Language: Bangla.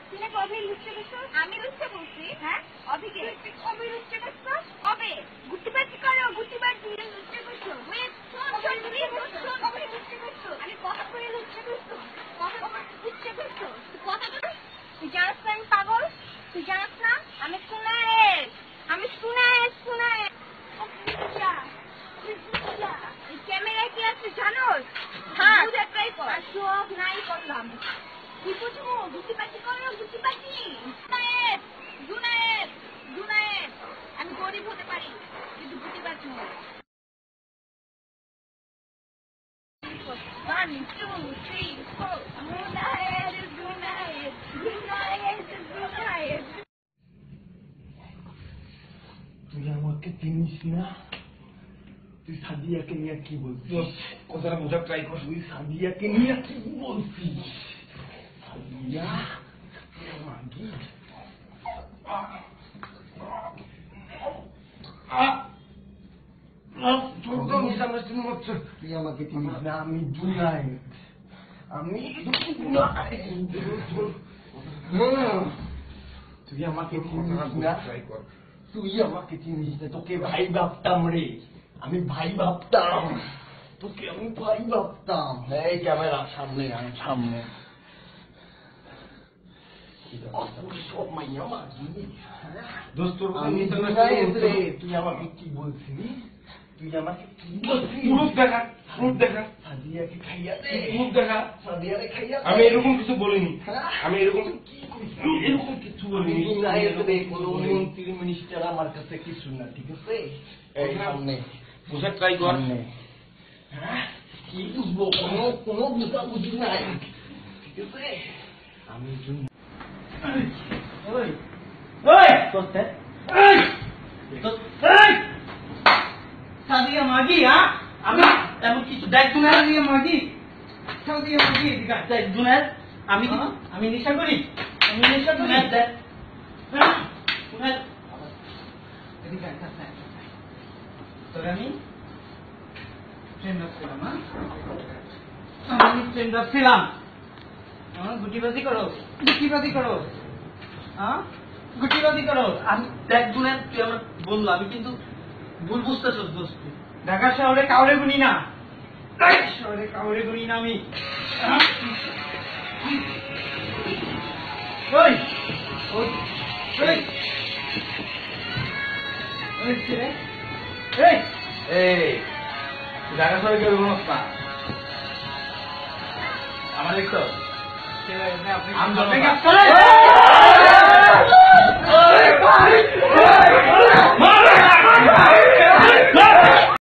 তুই না কবে লুচ্চা করছো? আমি লুচ্চা বলছি? হ্যাঁ অভিকে কবে লুচ্চা করছো? কবে গুটিবাজি করো গুটিবাজি লুচ্চা করছো? কবে লুচ্চা করছো? আমি কথা করে লুচ্চা করছো? কবে লুচ্চা করছো? তুই কথা বল। তুই জানিস না আমি পাগল? তুই জানিস না আমি সুনায়ের? আমি সুনায়ের সুনায়ের। এই ক্যামেরায় কি আছে জানোস? হ্যাঁ ট্রাই কর। সব নাই করলাম। কি বুঝবো গুটিবাজি করো গুটিবাজি। জুনায়েদ জুনায়েদ জুনায়েদ আমি গরিব হতে পারি কিন্তু গুটিবাজি নই। 1 2 3 4 জুনায়েদ জুনায়েদ জুনায়েদ জুনায়েদ। তুই আমাকে চিনিস না? তুই সাদিয়াকে নিয়ে কি বলছিস? কথাটা বোঝার ট্রাই কর। তুই সাদিয়াকে নিয়ে কি বলছিস? সাদিয়া মাগি তুই আমাকে চিনিস না? আমি জুনায়েদ। আমি তুই আমাকে চিনিস না? তুই আমাকে চিনিস না? তোকে ভাই ভাবতাম রে, আমি ভাই ভাবতাম তোকে, আমি ভাই ভাবতাম। এই ক্যামেরা সামনে আয়, সামনে। সব মাইয়া মাগি। আমি জুনায়েদ রে, তুই আমাকে কি বলছিলি? তুই আমাকে কি বলছিস? প্রুফ দেখা, প্রুফ দেখা। সাদিয়াকে খাইয়া দে, প্রুফ দেখা। সাদিয়ারে খাইয়া দে। আমি এরকম কিছু বলিনি। আমি এরকম এরকম কিছু বলিনি। জুনায়েদ রে, কোনো মন্ত্রী মিনিস্টার আমার কাছে কিছু না, ঠিক আছে? এই সামনে বোঝার ট্রাই কর। সামনে। হ্যাঁ কি বুঝবো? কোনো বুঝাবুঝি নাই, ঠিক আছে? আমি ওই ওই তোতে এই এই সাদিয়া মাগি হ্যাঁ আমি এমন কিছু দেখ জুনায়েদ দিয়ে মাগি সাদিয়া মাগি দেখ জুনায়েদ আমি নেশা করি জুনায়েদ দেখ জুনায়েদ এদিকে আয় তোরে আমি ট্রেন্ড অফ ছিলাম আমি ট্রেন্ড অফ ছিলাম গুটিবাজি করো হ্যাঁ গুটিবাজি করো। আমি দেখ জুনায়েদ তুই আমার বন্ধু, আমি কিন্তু ভুল বুঝতেছস দোস্ত। ঢাকা শহরে কাউরে গুনি না, আমি ওই ওই ওই এই এই ঢাকা শহরে কেউ কোনো না আমার দেখতো আপনি